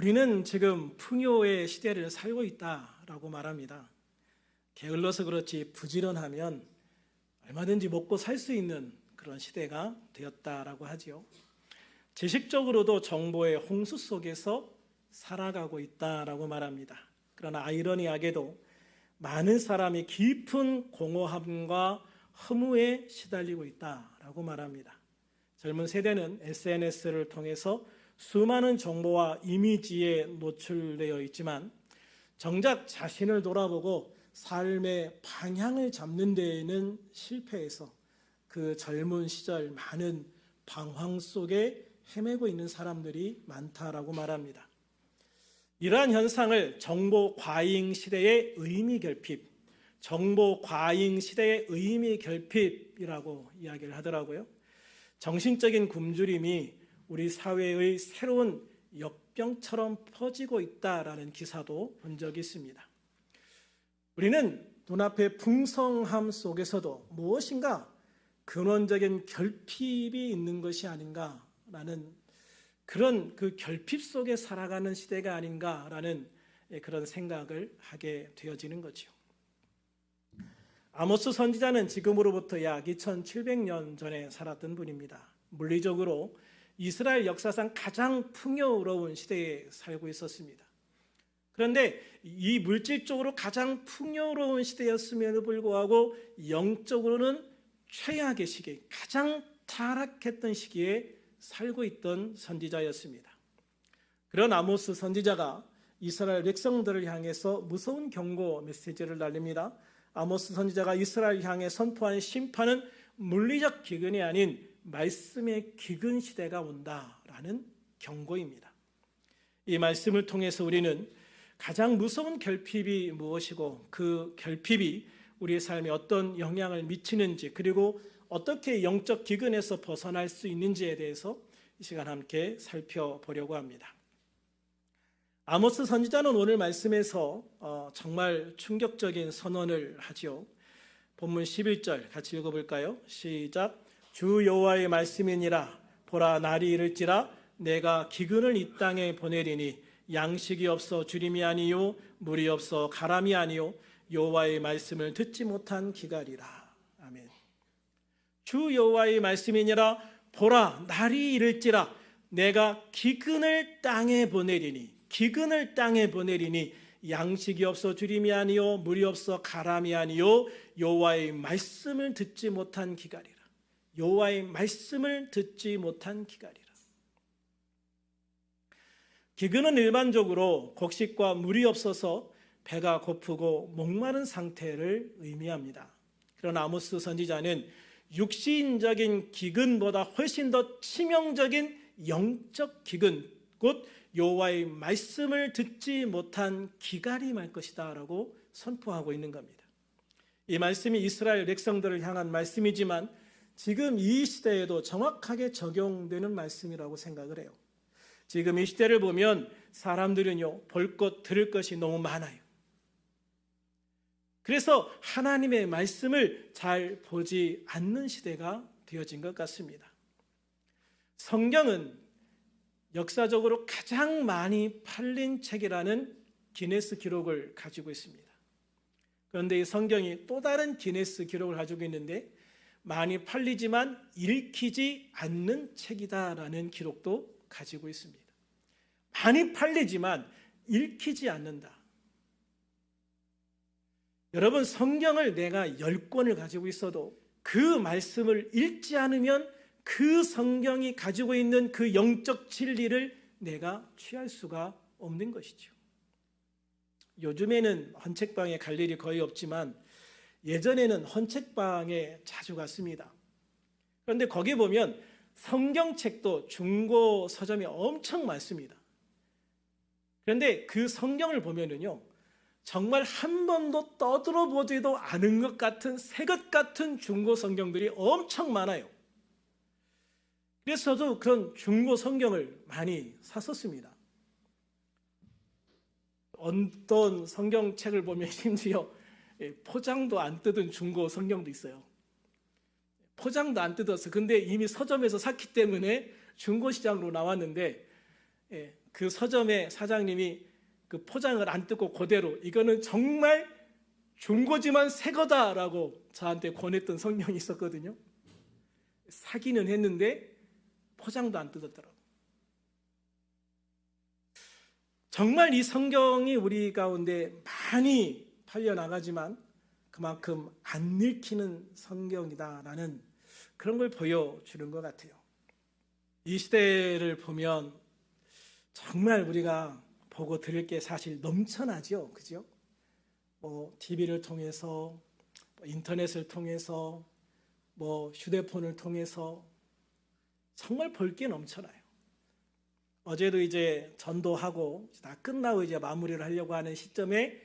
우리는 지금 풍요의 시대를 살고 있다라고 말합니다. 게을러서 그렇지 부지런하면 얼마든지 먹고 살 수 있는 그런 시대가 되었다라고 하지요. 지식적으로도 정보의 홍수 속에서 살아가고 있다라고 말합니다. 그러나 아이러니하게도 많은 사람이 깊은 공허함과 허무에 시달리고 있다라고 말합니다. 젊은 세대는 SNS를 통해서 수많은 정보와 이미지에 노출되어 있지만 정작 자신을 돌아보고 삶의 방향을 잡는 데에는 실패해서 그 젊은 시절 많은 방황 속에 헤매고 있는 사람들이 많다라고 말합니다. 이러한 현상을 정보 과잉 시대의 의미 결핍, 정보 과잉 시대의 의미 결핍이라고 이야기를 하더라고요. 정신적인 굶주림이 우리 사회의 새로운 역병처럼 퍼지고 있다라는 기사도 본 적이 있습니다. 우리는 눈앞의 풍성함 속에서도 무엇인가 근원적인 결핍이 있는 것이 아닌가라는 그런 그 결핍 속에 살아가는 시대가 아닌가라는 그런 생각을 하게 되어지는 거죠. 아모스 선지자는 지금으로부터 약 2700년 전에 살았던 분입니다. 물리적으로 이스라엘 역사상 가장 풍요로운 시대에 살고 있었습니다. 그런데 이 물질적으로 가장 풍요로운 시대였음에도 불구하고 영적으로는 최악의 시기, 가장 타락했던 시기에 살고 있던 선지자였습니다. 그런 아모스 선지자가 이스라엘 백성들을 향해서 무서운 경고 메시지를 날립니다. 아모스 선지자가 이스라엘 향해 선포한 심판은 물리적 기근이 아닌 말씀의 기근 시대가 온다라는 경고입니다. 이 말씀을 통해서 우리는 가장 무서운 결핍이 무엇이고 그 결핍이 우리의 삶에 어떤 영향을 미치는지 그리고 어떻게 영적 기근에서 벗어날 수 있는지에 대해서 이 시간 함께 살펴보려고 합니다. 아모스 선지자는 오늘 말씀에서 정말 충격적인 선언을 하죠. 본문 11절 같이 읽어볼까요? 시작. 주 여호와의 말씀이니라. 보라, 날이 이를지라 내가 기근을 이 땅에 보내리니 양식이 없어 주림이 아니요 물이 없어 가람이 아니요 여호와의 말씀을 듣지 못한 기갈이라. 아멘. 주 여호와의 말씀이니라. 보라, 날이 이를지라 내가 기근을 땅에 보내리니, 기근을 땅에 보내리니 양식이 없어 주림이 아니요 물이 없어 가람이 아니요 여호와의 말씀을 듣지 못한 기갈이라. 여호와의 말씀을 듣지 못한 기갈이라. 기근은 일반적으로 곡식과 물이 없어서 배가 고프고 목마른 상태를 의미합니다. 그러나 아모스 선지자는 육신적인 기근보다 훨씬 더 치명적인 영적 기근, 곧 여호와의 말씀을 듣지 못한 기갈이 말 것이다 라고 선포하고 있는 겁니다. 이 말씀이 이스라엘 백성들을 향한 말씀이지만 지금 이 시대에도 정확하게 적용되는 말씀이라고 생각을 해요. 지금 이 시대를 보면 사람들은요, 볼 것, 들을 것이 너무 많아요. 그래서 하나님의 말씀을 잘 보지 않는 시대가 되어진 것 같습니다. 성경은 역사적으로 가장 많이 팔린 책이라는 기네스 기록을 가지고 있습니다. 그런데 이 성경이 또 다른 기네스 기록을 가지고 있는데 많이 팔리지만 읽히지 않는 책이다라는 기록도 가지고 있습니다. 많이 팔리지만 읽히지 않는다. 여러분, 성경을 내가 10권을 가지고 있어도 그 말씀을 읽지 않으면 그 성경이 가지고 있는 그 영적 진리를 내가 취할 수가 없는 것이죠. 요즘에는 헌책방에 갈 일이 거의 없지만 예전에는 헌책방에 자주 갔습니다. 그런데 거기 보면 성경책도 중고 서점이 엄청 많습니다. 그런데 그 성경을 보면은요, 정말 한 번도 떠들어 보지도 않은 것 같은 새것 같은 중고 성경들이 엄청 많아요. 그래서 저도 그런 중고 성경을 많이 샀었습니다. 어떤 성경책을 보면 심지어 포장도 안 뜯은 중고 성경도 있어요. 포장도 안 뜯었어. 근데 이미 서점에서 샀기 때문에 중고 시장으로 나왔는데 그 서점의 사장님이 그 포장을 안 뜯고 그대로 이거는 정말 중고지만 새 거다라고 저한테 권했던 성경이 있었거든요. 사기는 했는데 포장도 안 뜯었더라고요. 정말 이 성경이 우리 가운데 많이 팔려나가지만 그만큼 안 읽히는 성경이다라는 그런 걸 보여주는 것 같아요. 이 시대를 보면 정말 우리가 보고 들을 게 사실 넘쳐나죠. 그죠? TV를 통해서, 인터넷을 통해서, 휴대폰을 통해서 정말 볼 게 넘쳐나요. 어제도 이제 전도하고 다 끝나고 이제 마무리를 하려고 하는 시점에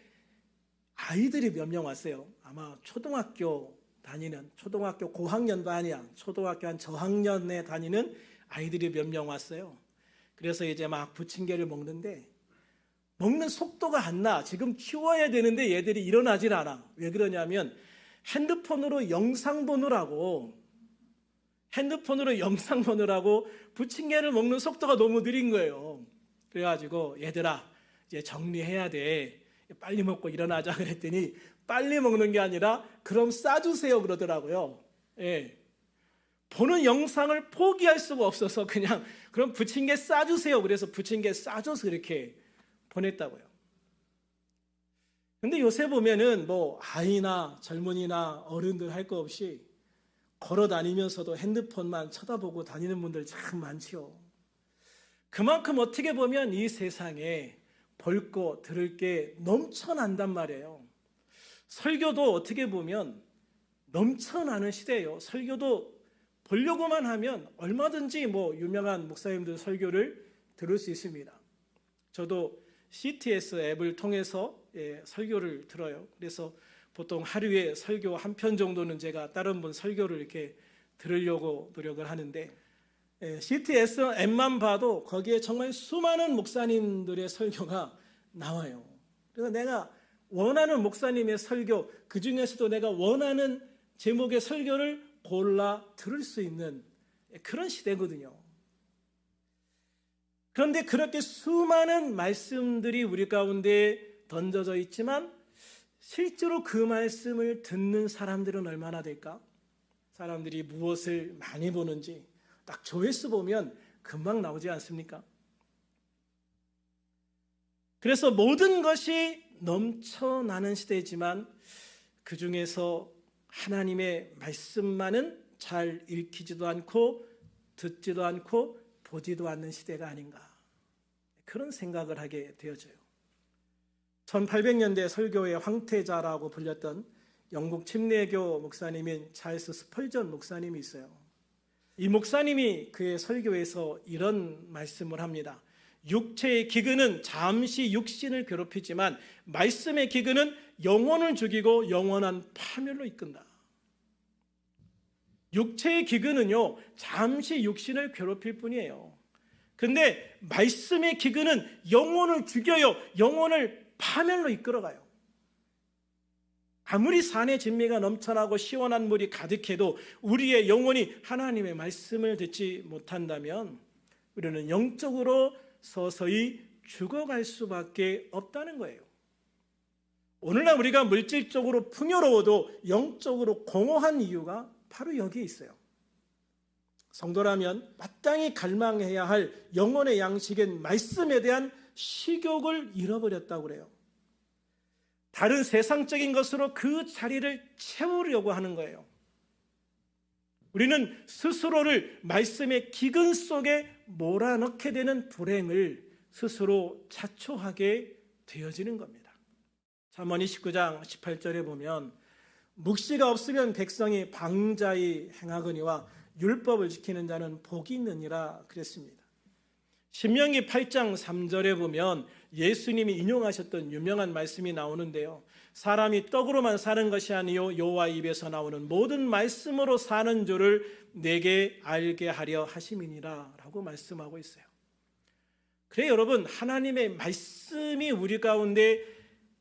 아이들이 몇 명 왔어요. 아마 초등학교 고학년도 아니야. 초등학교 한 저학년에 다니는 아이들이 몇 명 왔어요. 그래서 이제 막 부침개를 먹는데 먹는 속도가 안 나. 지금 키워야 되는데 얘들이 일어나질 않아. 왜 그러냐면 핸드폰으로 영상 보느라고 부침개를 먹는 속도가 너무 느린 거예요. 그래가지고 얘들아 이제 정리해야 돼. 빨리 먹고 일어나자 그랬더니 빨리 먹는 게 아니라 그럼 싸주세요 그러더라고요. 예. 보는 영상을 포기할 수가 없어서 그냥 그럼 부침개 싸주세요. 그래서 부침개 싸줘서 이렇게 보냈다고요. 근데 요새 보면은 아이나 젊은이나 어른들 할 거 없이 걸어 다니면서도 핸드폰만 쳐다보고 다니는 분들 참 많지요. 그만큼 어떻게 보면 이 세상에 볼 거 들을 게 넘쳐난단 말이에요. 설교도 어떻게 보면 넘쳐나는 시대예요. 설교도 보려고만 하면 얼마든지 유명한 목사님들 설교를 들을 수 있습니다. 저도 CTS 앱을 통해서 설교를 들어요. 그래서 보통 하루에 설교 한 편 정도는 제가 다른 분 설교를 이렇게 들으려고 노력을 하는데 CTS 앱만 봐도 거기에 정말 수많은 목사님들의 설교가 나와요. 그래서 내가 원하는 목사님의 설교, 그 중에서도 내가 원하는 제목의 설교를 골라 들을 수 있는 그런 시대거든요. 그런데 그렇게 수많은 말씀들이 우리 가운데 던져져 있지만 실제로 그 말씀을 듣는 사람들은 얼마나 될까? 사람들이 무엇을 많이 보는지 딱 조회수 보면 금방 나오지 않습니까? 그래서 모든 것이 넘쳐나는 시대지만 그 중에서 하나님의 말씀만은 잘 읽히지도 않고 듣지도 않고 보지도 않는 시대가 아닌가, 그런 생각을 하게 되어져요. 1800년대 설교의 황태자라고 불렸던 영국 침례교 목사님인 찰스 스펄전 목사님이 있어요. 이 목사님이 그의 설교에서 이런 말씀을 합니다. 육체의 기근은 잠시 육신을 괴롭히지만 말씀의 기근은 영혼을 죽이고 영원한 파멸로 이끈다. 육체의 기근은요, 잠시 육신을 괴롭힐 뿐이에요. 근데 말씀의 기근은 영혼을 죽여요. 영혼을 파멸로 이끌어가요. 아무리 산의 진미가 넘쳐나고 시원한 물이 가득해도 우리의 영혼이 하나님의 말씀을 듣지 못한다면 우리는 영적으로 서서히 죽어갈 수밖에 없다는 거예요. 오늘날 우리가 물질적으로 풍요로워도 영적으로 공허한 이유가 바로 여기에 있어요. 성도라면 마땅히 갈망해야 할 영혼의 양식인 말씀에 대한 식욕을 잃어버렸다고 그래요. 다른 세상적인 것으로 그 자리를 채우려고 하는 거예요. 우리는 스스로를 말씀의 기근 속에 몰아넣게 되는 불행을 스스로 자초하게 되어지는 겁니다. 잠언 29장 18절에 보면 묵시가 없으면 백성이 방자히 행하거니와 율법을 지키는 자는 복이 있느니라 그랬습니다. 신명기 8장 3절에 보면 예수님이 인용하셨던 유명한 말씀이 나오는데요. 사람이 떡으로만 사는 것이 아니요 여호와 입에서 나오는 모든 말씀으로 사는 줄을 내게 알게 하려 하심이니라 라고 말씀하고 있어요. 그래 여러분, 하나님의 말씀이 우리 가운데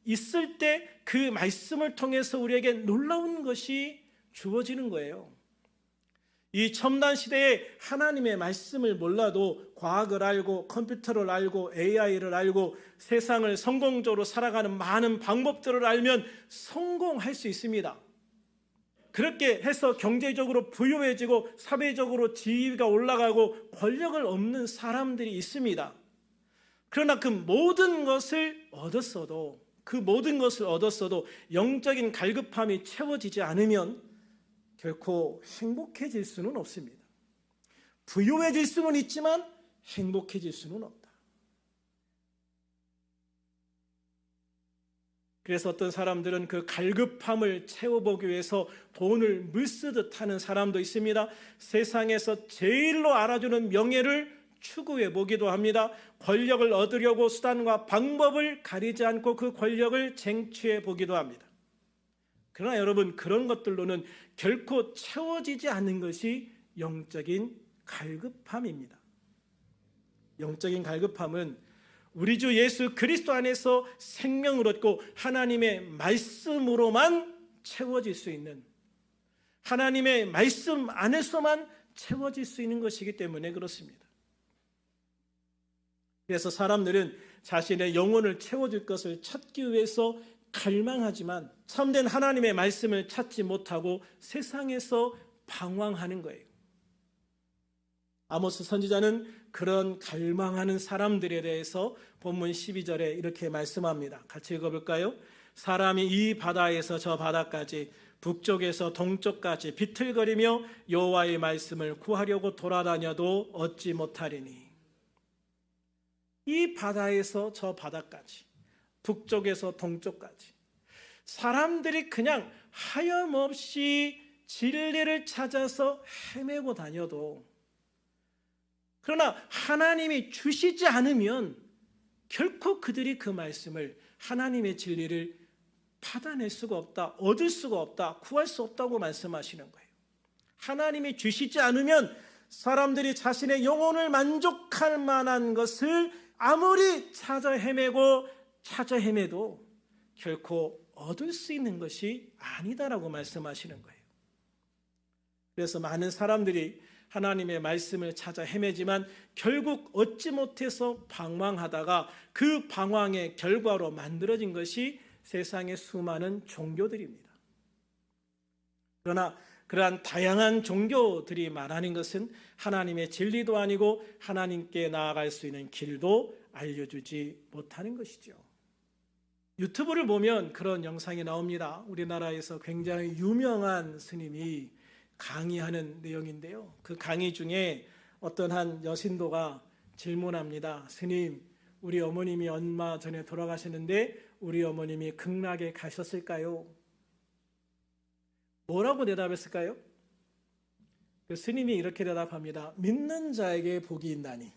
있을 때 그 말씀을 통해서 우리에게 놀라운 것이 주어지는 거예요. 이 첨단 시대에 하나님의 말씀을 몰라도 과학을 알고 컴퓨터를 알고 AI를 알고 세상을 성공적으로 살아가는 많은 방법들을 알면 성공할 수 있습니다. 그렇게 해서 경제적으로 부유해지고 사회적으로 지위가 올라가고 권력을 얻는 사람들이 있습니다. 그러나 그 모든 것을 얻었어도 영적인 갈급함이 채워지지 않으면 결코 행복해질 수는 없습니다. 부유해질 수는 있지만 행복해질 수는 없다. 그래서 어떤 사람들은 그 갈급함을 채워보기 위해서 돈을 물쓰듯 하는 사람도 있습니다. 세상에서 제일로 알아주는 명예를 추구해 보기도 합니다. 권력을 얻으려고 수단과 방법을 가리지 않고 그 권력을 쟁취해 보기도 합니다. 그러나 여러분, 그런 것들로는 결코 채워지지 않는 것이 영적인 갈급함입니다. 영적인 갈급함은 우리 주 예수 그리스도 안에서 생명을 얻고 하나님의 말씀으로만 채워질 수 있는, 하나님의 말씀 안에서만 채워질 수 있는 것이기 때문에 그렇습니다. 그래서 사람들은 자신의 영혼을 채워줄 것을 찾기 위해서 갈망하지만 참된 하나님의 말씀을 찾지 못하고 세상에서 방황하는 거예요. 아모스 선지자는 그런 갈망하는 사람들에 대해서 본문 12절에 이렇게 말씀합니다. 같이 읽어볼까요? 사람이 이 바다에서 저 바다까지 북쪽에서 동쪽까지 비틀거리며 여호와의 말씀을 구하려고 돌아다녀도 얻지 못하리니. 이 바다에서 저 바다까지, 북쪽에서 동쪽까지 사람들이 그냥 하염없이 진리를 찾아서 헤매고 다녀도, 그러나 하나님이 주시지 않으면 결코 그들이 그 말씀을, 하나님의 진리를 받아낼 수가 없다, 얻을 수가 없다, 구할 수 없다고 말씀하시는 거예요. 하나님이 주시지 않으면 사람들이 자신의 영혼을 만족할 만한 것을 아무리 찾아 헤매도 결코 얻을 수 있는 것이 아니다라고 말씀하시는 거예요. 그래서 많은 사람들이 하나님의 말씀을 찾아 헤매지만 결국 얻지 못해서 방황하다가 그 방황의 결과로 만들어진 것이 세상의 수많은 종교들입니다. 그러나 그러한 다양한 종교들이 말하는 것은 하나님의 진리도 아니고 하나님께 나아갈 수 있는 길도 알려주지 못하는 것이죠. 유튜브를 보면 그런 영상이 나옵니다. 우리나라에서 굉장히 유명한 스님이 강의하는 내용인데요. 그 강의 중에 어떤 한 여신도가 질문합니다. 스님, 우리 어머님이 얼마 전에 돌아가셨는데 우리 어머님이 극락에 가셨을까요? 뭐라고 대답했을까요? 그 스님이 이렇게 대답합니다. 믿는 자에게 복이 있나니.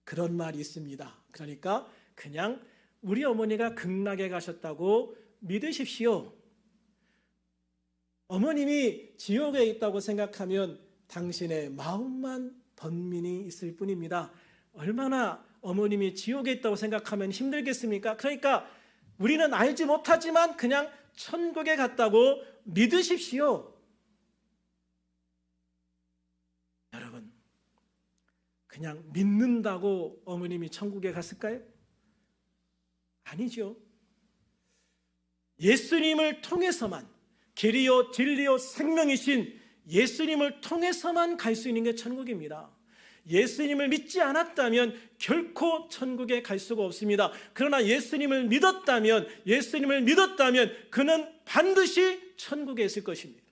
그런 말이 있습니다. 그러니까 그냥 우리 어머니가 극락에 가셨다고 믿으십시오. 어머님이 지옥에 있다고 생각하면 당신의 마음만 번민이 있을 뿐입니다. 얼마나 어머님이 지옥에 있다고 생각하면 힘들겠습니까? 그러니까 우리는 알지 못하지만 그냥 천국에 갔다고 믿으십시오. 여러분, 그냥 믿는다고 어머님이 천국에 갔을까요? 아니죠. 예수님을 통해서만, 길이요 진리요 생명이신 예수님을 통해서만 갈 수 있는 게 천국입니다. 예수님을 믿지 않았다면 결코 천국에 갈 수가 없습니다. 그러나 예수님을 믿었다면 그는 반드시 천국에 있을 것입니다.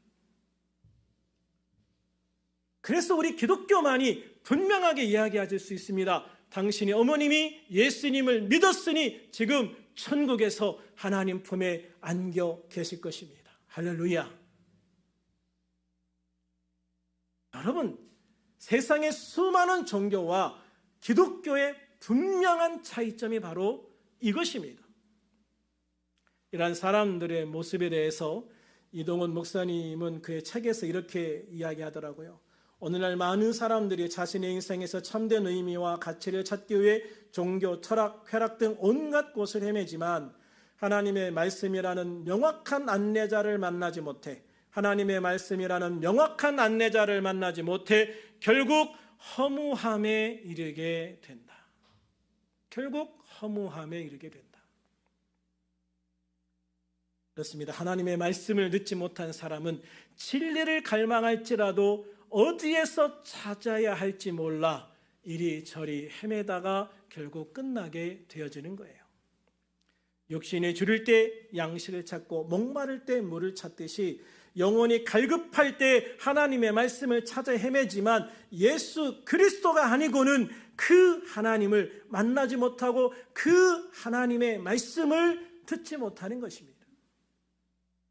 그래서 우리 기독교만이 분명하게 이야기할 수 있습니다. 당신의 어머님이 예수님을 믿었으니 지금 천국에서 하나님 품에 안겨 계실 것입니다. 할렐루야. 여러분, 세상의 수많은 종교와 기독교의 분명한 차이점이 바로 이것입니다. 이러한 사람들의 모습에 대해서 이동원 목사님은 그의 책에서 이렇게 이야기하더라고요. 오늘날 많은 사람들이 자신의 인생에서 참된 의미와 가치를 찾기 위해 종교, 철학, 쾌락 등 온갖 곳을 헤매지만 하나님의 말씀이라는 명확한 안내자를 만나지 못해 하나님의 말씀이라는 명확한 안내자를 만나지 못해 결국 허무함에 이르게 된다. 결국 허무함에 이르게 된다. 그렇습니다. 하나님의 말씀을 듣지 못한 사람은 진리를 갈망할지라도 어디에서 찾아야 할지 몰라 이리저리 헤매다가 결국 끝나게 되어지는 거예요. 육신이 줄일 때 양식을 찾고 목마를 때 물을 찾듯이 영혼이 갈급할 때 하나님의 말씀을 찾아 헤매지만 예수 그리스도가 아니고는 그 하나님을 만나지 못하고 그 하나님의 말씀을 듣지 못하는 것입니다.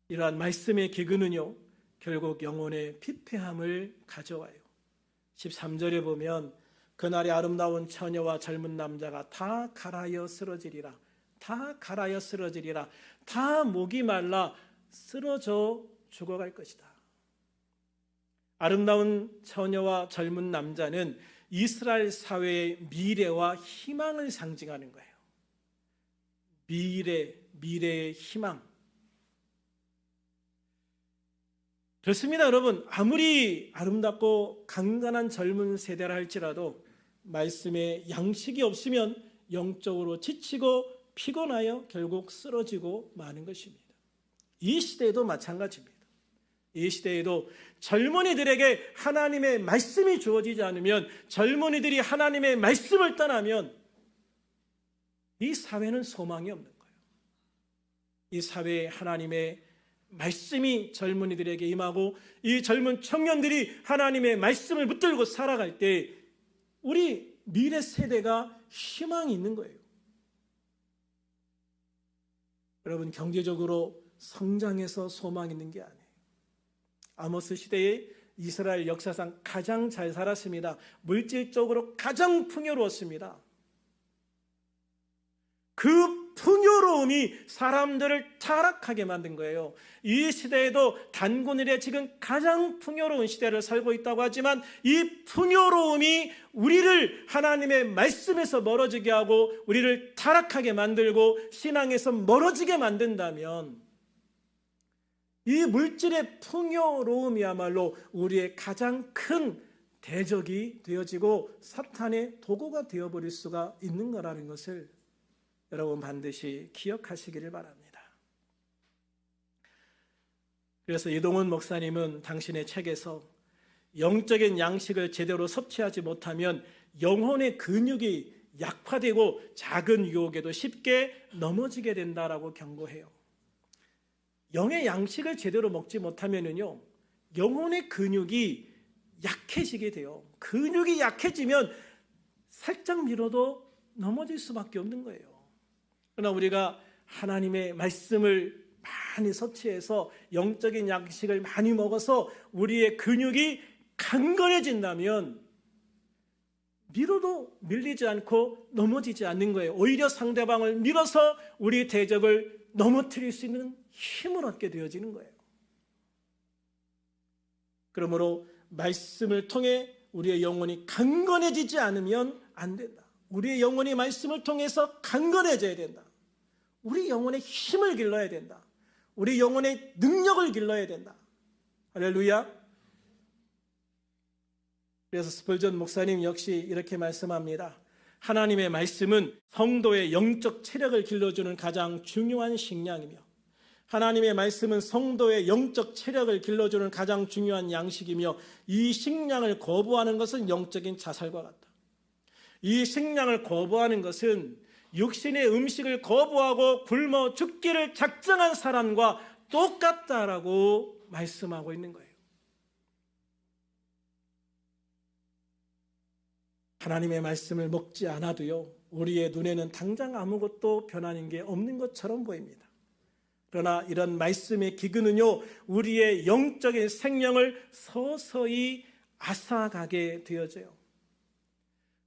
이러한 말씀의 기근은요, 결국 영혼의 피폐함을 가져와요. 13절에 보면 그날의 아름다운 처녀와 젊은 남자가 다 갈아여 쓰러지리라. 다 갈아여 쓰러지리라. 다 목이 말라 쓰러져 죽어갈 것이다. 아름다운 처녀와 젊은 남자는 이스라엘 사회의 미래와 희망을 상징하는 거예요. 미래의 희망. 그렇습니다, 여러분. 아무리 아름답고 강건한 젊은 세대라 할지라도 말씀에 양식이 없으면 영적으로 지치고 피곤하여 결국 쓰러지고 마는 것입니다. 이 시대에도 마찬가지입니다. 이 시대에도 젊은이들에게 하나님의 말씀이 주어지지 않으면, 젊은이들이 하나님의 말씀을 떠나면 이 사회는 소망이 없는 거예요. 이 사회에 하나님의 말씀이 젊은이들에게 임하고 이 젊은 청년들이 하나님의 말씀을 붙들고 살아갈 때 우리 미래 세대가 희망이 있는 거예요. 여러분, 경제적으로 성장해서 소망이 있는 게 아니에요. 아모스 시대에 이스라엘 역사상 가장 잘 살았습니다. 물질적으로 가장 풍요로웠습니다. 그 풍요로움이 사람들을 타락하게 만든 거예요. 이 시대에도 단군일에 지금 가장 풍요로운 시대를 살고 있다고 하지만 이 풍요로움이 우리를 하나님의 말씀에서 멀어지게 하고 우리를 타락하게 만들고 신앙에서 멀어지게 만든다면 이 물질의 풍요로움이야말로 우리의 가장 큰 대적이 되어지고 사탄의 도구가 되어버릴 수가 있는 거라는 것을 여러분 반드시 기억하시기를 바랍니다. 그래서 이동훈 목사님은 당신의 책에서 영적인 양식을 제대로 섭취하지 못하면 영혼의 근육이 약화되고 작은 유혹에도 쉽게 넘어지게 된다라고 경고해요. 영의 양식을 제대로 먹지 못하면요, 영혼의 근육이 약해지게 돼요. 근육이 약해지면 살짝 밀어도 넘어질 수밖에 없는 거예요. 그러나 우리가 하나님의 말씀을 많이 섭취해서 영적인 양식을 많이 먹어서 우리의 근육이 강건해진다면 밀어도 밀리지 않고 넘어지지 않는 거예요. 오히려 상대방을 밀어서 우리 대적을 넘어뜨릴 수 있는 힘을 얻게 되어지는 거예요. 그러므로 말씀을 통해 우리의 영혼이 강건해지지 않으면 안 된다. 우리의 영혼이 말씀을 통해서 강건해져야 된다. 우리 영혼의 힘을 길러야 된다. 우리 영혼의 능력을 길러야 된다. 할렐루야. 그래서 스펄전 목사님 역시 이렇게 말씀합니다. 하나님의 말씀은 성도의 영적 체력을 길러주는 가장 중요한 식량이며 하나님의 말씀은 성도의 영적 체력을 길러주는 가장 중요한 양식이며 이 식량을 거부하는 것은 영적인 자살과 같다. 이 식량을 거부하는 것은 육신의 음식을 거부하고 굶어 죽기를 작정한 사람과 똑같다라고 말씀하고 있는 거예요. 하나님의 말씀을 먹지 않아도요, 우리의 눈에는 당장 아무것도 변하는 게 없는 것처럼 보입니다. 그러나 이런 말씀의 기근은요, 우리의 영적인 생명을 서서히 앗아가게 되어져요.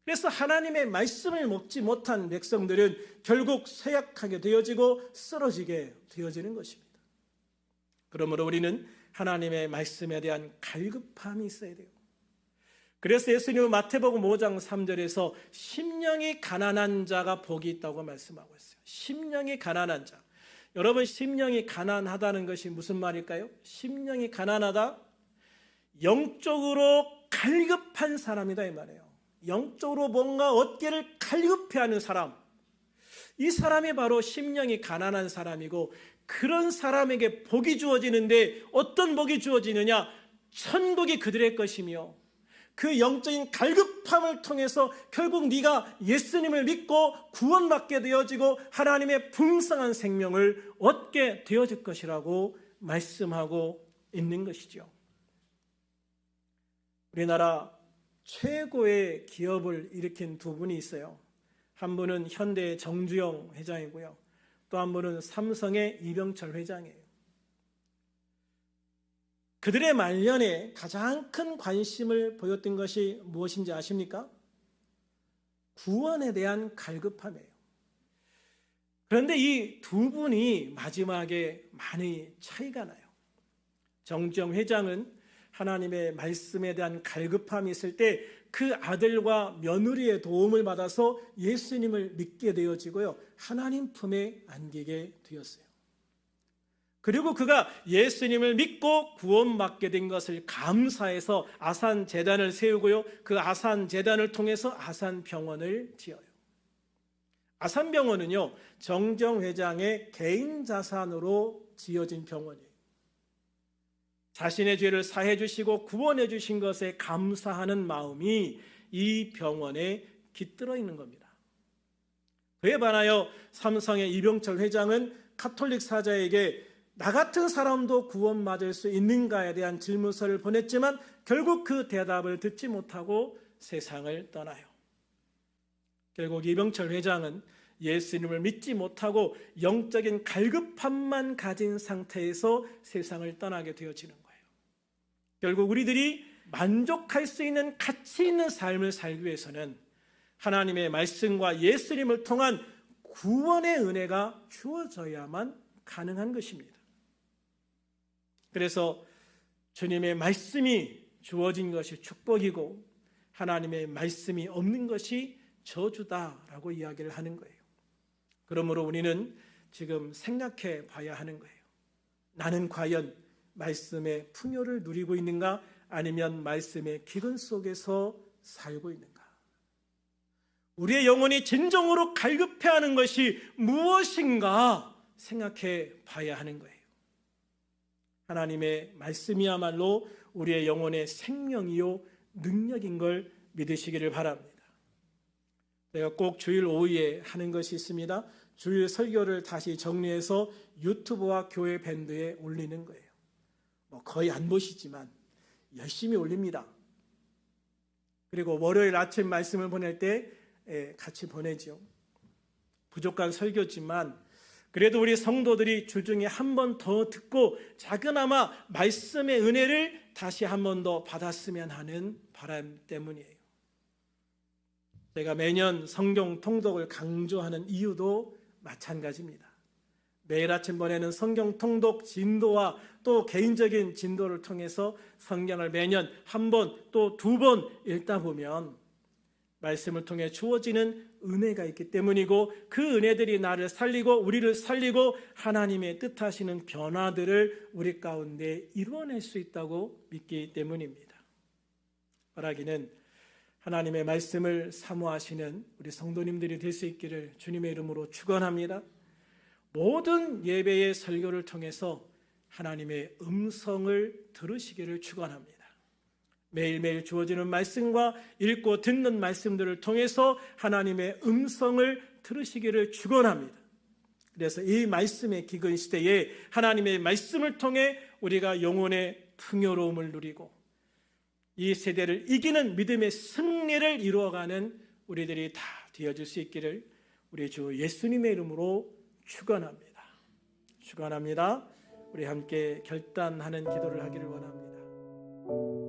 그래서 하나님의 말씀을 먹지 못한 백성들은 결국 쇠약하게 되어지고 쓰러지게 되어지는 것입니다. 그러므로 우리는 하나님의 말씀에 대한 갈급함이 있어야 돼요. 그래서 예수님은 마태복음 5장 3절에서 심령이 가난한 자가 복이 있다고 말씀하고 있어요. 심령이 가난한 자. 여러분, 심령이 가난하다는 것이 무슨 말일까요? 심령이 가난하다? 영적으로 갈급한 사람이다 이 말이에요. 영적으로 뭔가 얻기를 갈급해하는 사람, 이 사람이 바로 심령이 가난한 사람이고, 그런 사람에게 복이 주어지는데 어떤 복이 주어지느냐? 천국이 그들의 것이며, 그 영적인 갈급함을 통해서 결국 네가 예수님을 믿고 구원받게 되어지고 하나님의 풍성한 생명을 얻게 되어질 것이라고 말씀하고 있는 것이죠. 우리나라 최고의 기업을 일으킨 두 분이 있어요. 한 분은 현대의 정주영 회장이고요. 또 한 분은 삼성의 이병철 회장이에요. 그들의 말년에 가장 큰 관심을 보였던 것이 무엇인지 아십니까? 구원에 대한 갈급함이에요. 그런데 이 두 분이 마지막에 많이 차이가 나요. 정주영 회장은 하나님의 말씀에 대한 갈급함이 있을 때 그 아들과 며느리의 도움을 받아서 예수님을 믿게 되어지고요, 하나님 품에 안기게 되었어요. 그리고 그가 예수님을 믿고 구원받게 된 것을 감사해서 아산재단을 세우고요, 그 아산재단을 통해서 아산병원을 지어요. 아산병원은요, 정정 회장의 개인 자산으로 지어진 병원이에요. 자신의 죄를 사해 주시고 구원해 주신 것에 감사하는 마음이 이 병원에 깃들어 있는 겁니다. 그에 반하여 삼성의 이병철 회장은 가톨릭 사자에게 나 같은 사람도 구원받을 수 있는가에 대한 질문서를 보냈지만 결국 그 대답을 듣지 못하고 세상을 떠나요. 결국 이병철 회장은 예수님을 믿지 못하고 영적인 갈급함만 가진 상태에서 세상을 떠나게 되어지는 거예요. 결국 우리들이 만족할 수 있는 가치 있는 삶을 살기 위해서는 하나님의 말씀과 예수님을 통한 구원의 은혜가 주어져야만 가능한 것입니다. 그래서 주님의 말씀이 주어진 것이 축복이고 하나님의 말씀이 없는 것이 저주다라고 이야기를 하는 거예요. 그러므로 우리는 지금 생각해 봐야 하는 거예요. 나는 과연 말씀의 풍요를 누리고 있는가? 아니면 말씀의 기근 속에서 살고 있는가? 우리의 영혼이 진정으로 갈급해하는 것이 무엇인가 생각해 봐야 하는 거예요. 하나님의 말씀이야말로 우리의 영혼의 생명이요 능력인 걸 믿으시기를 바랍니다. 제가 꼭 주일 오후에 하는 것이 있습니다. 주일 설교를 다시 정리해서 유튜브와 교회 밴드에 올리는 거예요. 거의 안 보시지만 열심히 올립니다. 그리고 월요일 아침 말씀을 보낼 때 같이 보내죠. 부족한 설교지만 그래도 우리 성도들이 주중에 한 번 더 듣고 작은아마 말씀의 은혜를 다시 한 번 더 받았으면 하는 바람 때문이에요. 제가 매년 성경 통독을 강조하는 이유도 마찬가지입니다. 매일 아침 보내는 성경 통독 진도와 또 개인적인 진도를 통해서 성경을 매년 한 번 또 두 번 읽다 보면 말씀을 통해 주어지는 은혜가 있기 때문이고 그 은혜들이 나를 살리고 우리를 살리고 하나님의 뜻하시는 변화들을 우리 가운데 이루어낼 수 있다고 믿기 때문입니다. 바라기는 하나님의 말씀을 사모하시는 우리 성도님들이 될 수 있기를 주님의 이름으로 축원합니다. 모든 예배의 설교를 통해서 하나님의 음성을 들으시기를 축원합니다. 매일매일 주어지는 말씀과 읽고 듣는 말씀들을 통해서 하나님의 음성을 들으시기를 축원합니다. 그래서 이 말씀의 기근 시대에 하나님의 말씀을 통해 우리가 영혼의 풍요로움을 누리고 이 세대를 이기는 믿음의 승리를 이루어가는 우리들이 다 되어질 수 있기를 우리 주 예수님의 이름으로 축원합니다. 축원합니다. 우리 함께 결단하는 기도를 하기를 원합니다.